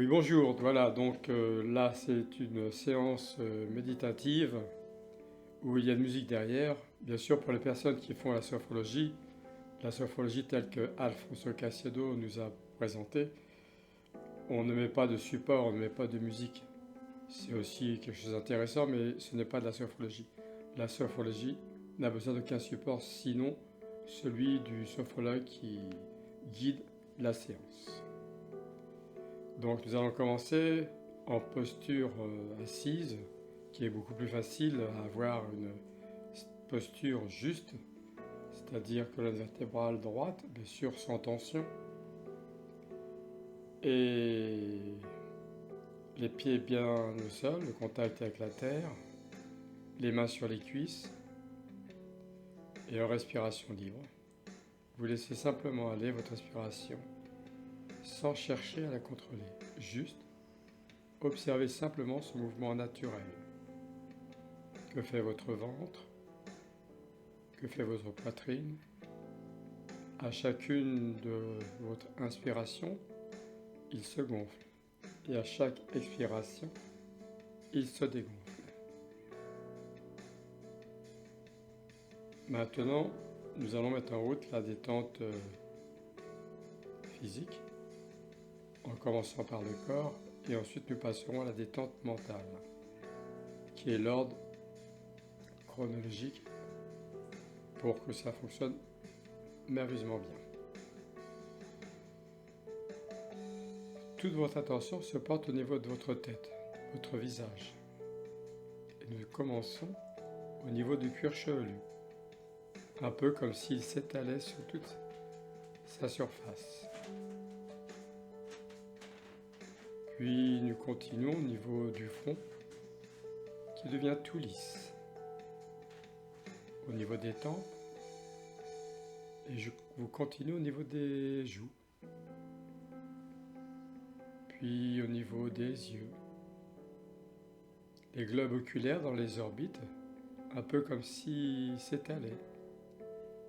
Oui, bonjour. Voilà, donc là, c'est une séance méditative où il y a de musique derrière. Bien sûr, pour les personnes qui font la sophrologie telle que Alfonso Caicedo nous a présenté, on ne met pas de support, on ne met pas de musique. C'est aussi quelque chose d'intéressant, mais ce n'est pas de la sophrologie. La sophrologie n'a besoin d'aucun support, sinon celui du sophrologue qui guide la séance. Donc nous allons commencer en posture assise, qui est beaucoup plus facile à avoir une posture juste, c'est-à-dire colonne vertébrale droite, bien sûr sans tension, et les pieds bien au sol, le contact avec la terre, les mains sur les cuisses, et en respiration libre. Vous laissez simplement aller votre respiration, sans chercher à la contrôler, juste observez simplement ce mouvement naturel. Que fait votre ventre? Que fait votre poitrine? À chacune de votre inspiration, il se gonfle. Et à chaque expiration, il se dégonfle. Maintenant, nous allons mettre en route la détente physique, en commençant par le corps, et ensuite nous passerons à la détente mentale, qui est l'ordre chronologique pour que ça fonctionne merveilleusement bien. Toute votre attention se porte au niveau de votre tête, votre visage. Et nous commençons au niveau du cuir chevelu, un peu comme s'il s'étalait sur toute sa surface. Puis nous continuons au niveau du front, qui devient tout lisse, au niveau des tempes, et vous continuez au niveau des joues, puis au niveau des yeux, les globes oculaires dans les orbites, un peu comme s'ils s'étalaient,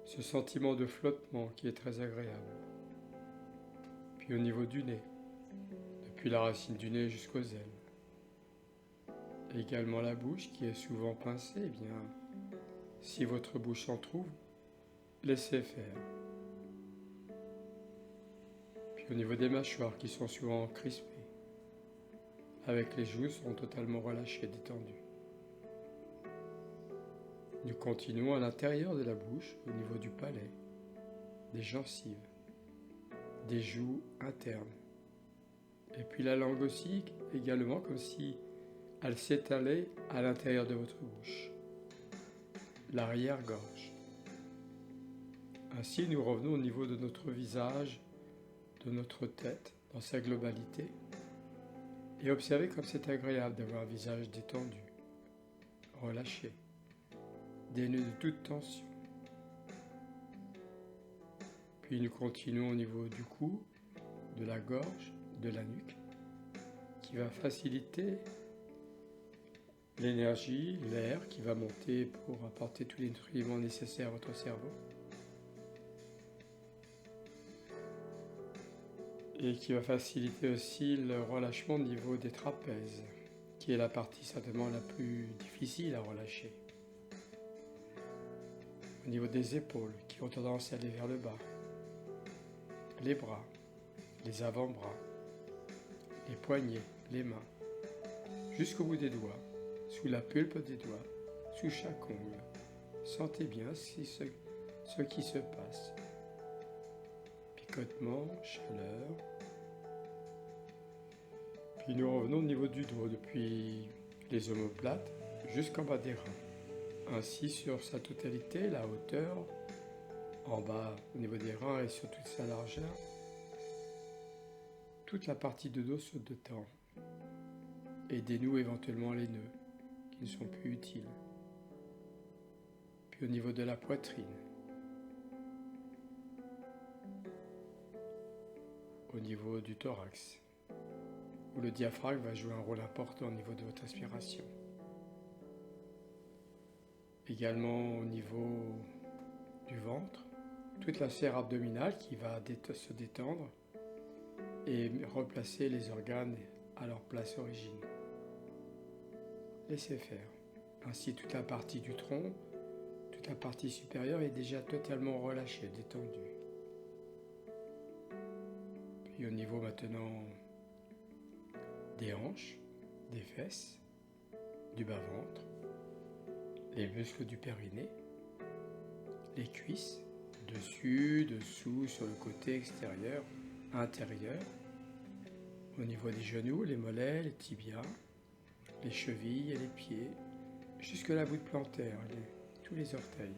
ce sentiment de flottement qui est très agréable. Puis au niveau du nez, depuis la racine du nez jusqu'aux ailes. Et également la bouche qui est souvent pincée, eh bien, si votre bouche en trouve, laissez faire. Puis au niveau des mâchoires qui sont souvent crispées, avec les joues sont totalement relâchées, détendues. Nous continuons à l'intérieur de la bouche, au niveau du palais, des gencives, des joues internes. Et puis la langue aussi, également comme si elle s'étalait à l'intérieur de votre bouche, l'arrière-gorge. Ainsi, nous revenons au niveau de notre visage, de notre tête, dans sa globalité. Et observez comme c'est agréable d'avoir un visage détendu, relâché, dénué de toute tension. Puis nous continuons au niveau du cou, de la gorge, de la nuque, qui va faciliter l'énergie, l'air qui va monter pour apporter tous les nutriments nécessaires à votre cerveau. Et qui va faciliter aussi le relâchement au niveau des trapèzes, qui est la partie certainement la plus difficile à relâcher. Au niveau des épaules, qui ont tendance à aller vers le bas. Les bras, les avant-bras, les poignets, les mains, jusqu'au bout des doigts, sous la pulpe des doigts, sous chaque ongle. Sentez bien ce qui se passe. Picotement, chaleur. Puis nous revenons au niveau du dos, depuis les omoplates jusqu'en bas des reins. Ainsi sur sa totalité, la hauteur, en bas au niveau des reins et sur toute sa largeur, toute la partie de dos se détend et dénoue éventuellement les nœuds qui ne sont plus utiles. Puis au niveau de la poitrine, au niveau du thorax, où le diaphragme va jouer un rôle important au niveau de votre respiration. Également au niveau du ventre, toute la sphère abdominale qui va se détendre, et replacer les organes à leur place origine. Laissez faire. Ainsi, toute la partie du tronc, toute la partie supérieure est déjà totalement relâchée, détendue. Puis au niveau maintenant des hanches, des fesses, du bas-ventre, les muscles du périnée, les cuisses, dessus, dessous, sur le côté extérieur, intérieur, au niveau des genoux, les mollets, les tibias, les chevilles et les pieds, jusque la voûte plantaire, tous les orteils.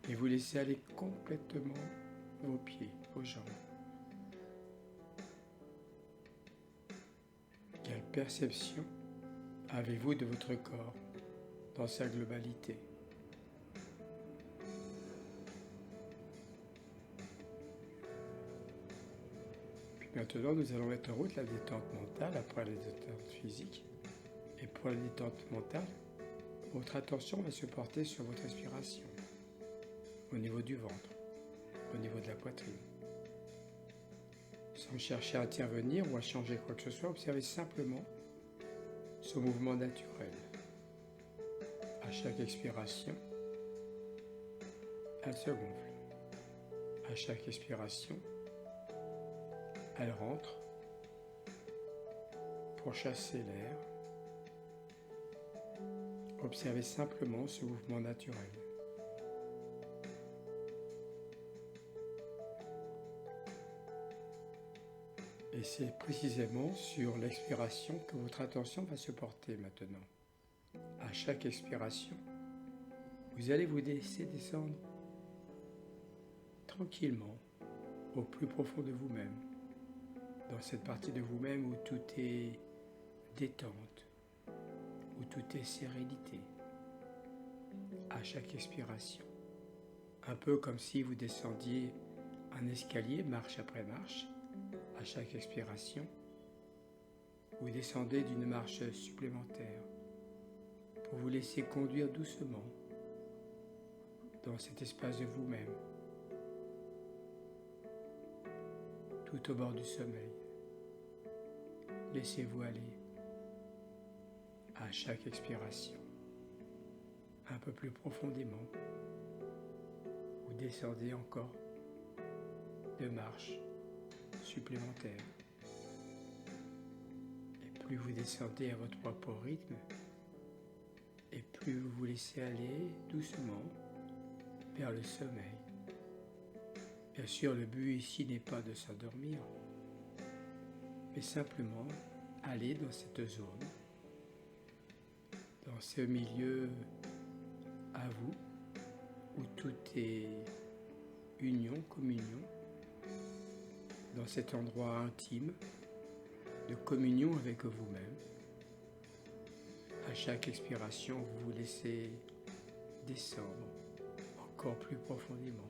Et vous laissez aller complètement vos pieds, vos jambes. Quelle perception avez-vous de votre corps dans sa globalité? Puis maintenant, nous allons mettre en route la détente mentale après la détente physique. Et pour la détente mentale, votre attention va se porter sur votre respiration, au niveau du ventre, au niveau de la poitrine. Sans chercher à intervenir ou à changer quoi que ce soit, observez simplement ce mouvement naturel. À chaque expiration, elle se gonfle. À chaque expiration, elle rentre pour chasser l'air. Observez simplement ce mouvement naturel. Et c'est précisément sur l'expiration que votre attention va se porter maintenant. À chaque expiration, vous allez vous laisser descendre tranquillement au plus profond de vous-même, dans cette partie de vous-même où tout est détente, où tout est sérénité. À chaque expiration, un peu comme si vous descendiez un escalier marche après marche. À chaque expiration, vous descendez d'une marche supplémentaire pour vous laisser conduire doucement dans cet espace de vous-même, tout au bord du sommeil. Laissez-vous aller à chaque expiration, un peu plus profondément. Vous descendez encore de marches supplémentaires. Et plus vous descendez à votre propre rythme, et plus vous vous laissez aller doucement vers le sommeil. Bien sûr, le but ici n'est pas de s'endormir, mais simplement aller dans cette zone, dans ce milieu à vous, où tout est union, communion, dans cet endroit intime de communion avec vous-même. À chaque expiration, vous vous laissez descendre encore plus profondément.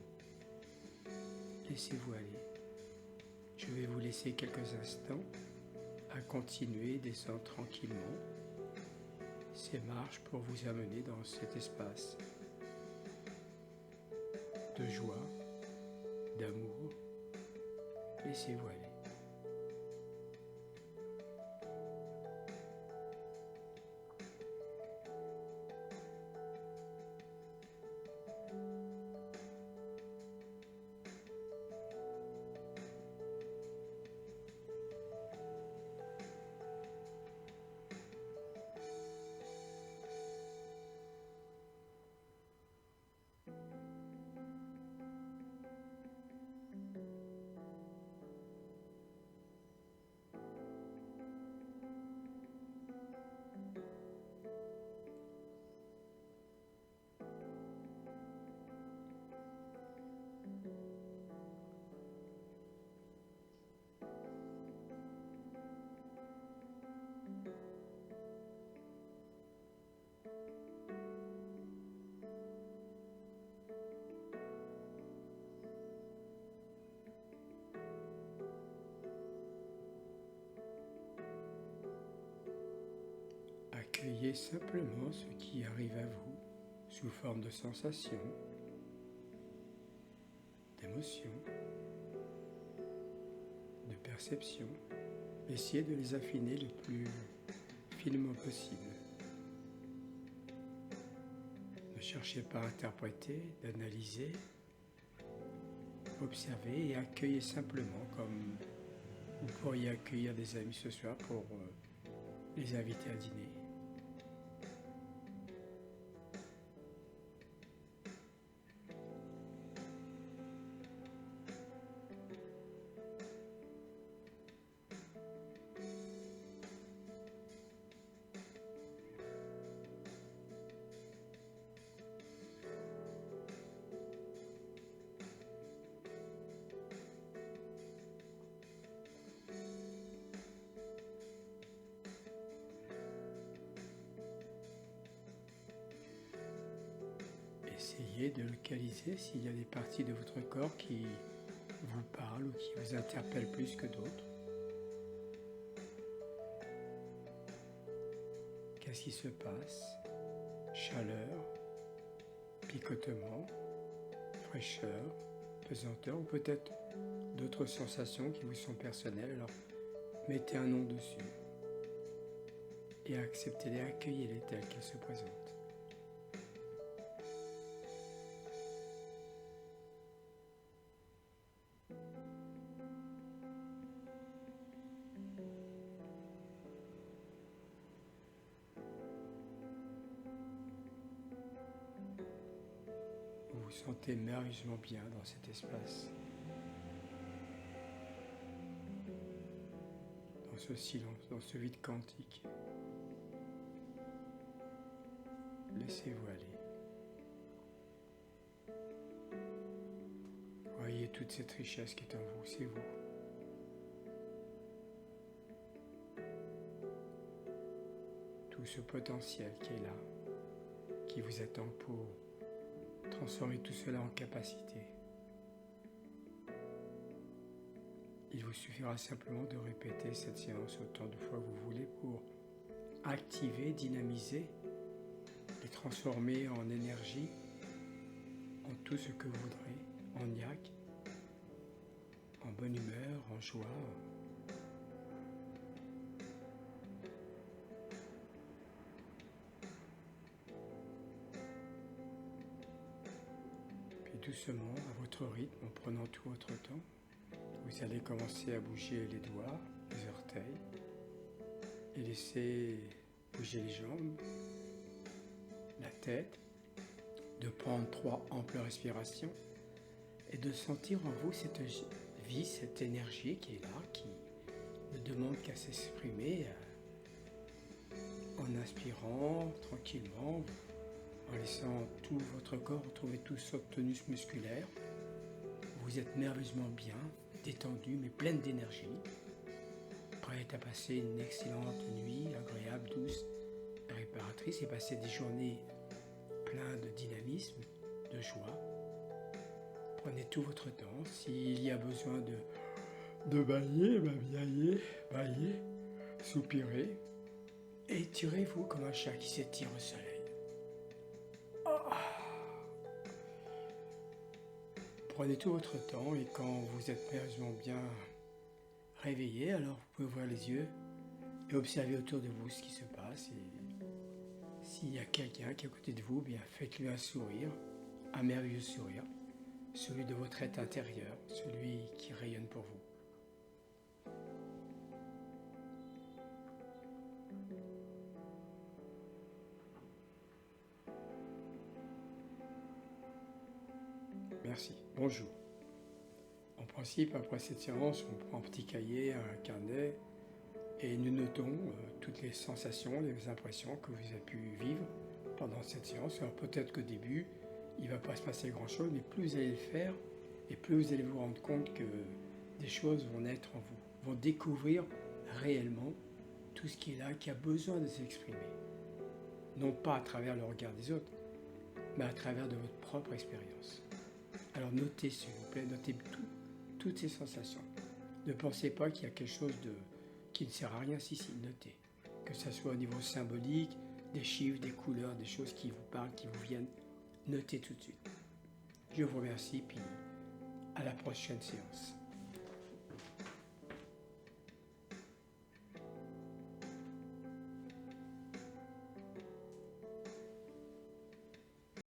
Laissez-vous aller. Je vais vous laisser quelques instants à continuer, descendre tranquillement ces marches pour vous amener dans cet espace de joie, d'amour. Laissez-vous aller. Accueillez simplement ce qui arrive à vous sous forme de sensations, d'émotions, de perceptions. perceptions. Essayez de les affiner le plus finement possible. Ne cherchez pas à interpréter, d'analyser. Observez et accueillez simplement comme vous pourriez accueillir des amis ce soir pour les inviter à dîner. Essayez de localiser s'il y a des parties de votre corps qui vous parlent ou qui vous interpellent plus que d'autres. Qu'est-ce qui se passe? Chaleur, picotement, fraîcheur, pesanteur ou peut-être d'autres sensations qui vous sont personnelles. Alors mettez un nom dessus et acceptez-les, accueillez-les telles qu'elles se présentent. Vous vous sentez merveilleusement bien dans cet espace, dans ce silence, dans ce vide quantique. Laissez-vous aller. Voyez toute cette richesse qui est en vous, c'est vous. Tout ce potentiel qui est là, qui vous attend pour transformer tout cela en capacité. Il vous suffira simplement de répéter cette séance autant de fois que vous voulez pour activer, dynamiser et transformer en énergie, en tout ce que vous voudrez, en niaque, en bonne humeur, en joie. Doucement, à votre rythme, en prenant tout votre temps, vous allez commencer à bouger les doigts, les orteils, et laisser bouger les jambes, la tête, de prendre 3 amples respirations et de sentir en vous cette vie, cette énergie qui est là, qui ne demande qu'à s'exprimer en inspirant tranquillement, en laissant tout votre corps retrouver tout son tonus musculaire. Vous êtes merveilleusement bien, détendu mais pleine d'énergie, prête à passer une excellente nuit, agréable, douce, réparatrice et passer des journées pleines de dynamisme, de joie. Prenez tout votre temps. S'il y a besoin de bailler, baillez, soupirez. Étirez-vous comme un chat qui s'étire au soleil. Prenez tout votre temps et quand vous êtes merveilleusement bien réveillé, alors vous pouvez ouvrir les yeux et observer autour de vous ce qui se passe. Et s'il y a quelqu'un qui est à côté de vous, bien faites-lui un sourire, un merveilleux sourire, celui de votre être intérieur, celui qui rayonne pour vous. Merci. Bonjour. En principe, après cette séance, on prend un petit cahier, un carnet, et nous notons toutes les sensations, les impressions que vous avez pu vivre pendant cette séance. Alors peut-être qu'au début, il ne va pas se passer grand-chose, mais plus vous allez le faire, et plus vous allez vous rendre compte que des choses vont naître en vous, vont découvrir réellement tout ce qui est là, qui a besoin de s'exprimer. Non pas à travers le regard des autres, mais à travers de votre propre expérience. Alors notez s'il vous plaît, notez toutes ces sensations. Ne pensez pas qu'il y a quelque chose qui ne sert à rien, si, notez. Que ce soit au niveau symbolique, des chiffres, des couleurs, des choses qui vous parlent, qui vous viennent, notez tout de suite. Je vous remercie, puis à la prochaine séance.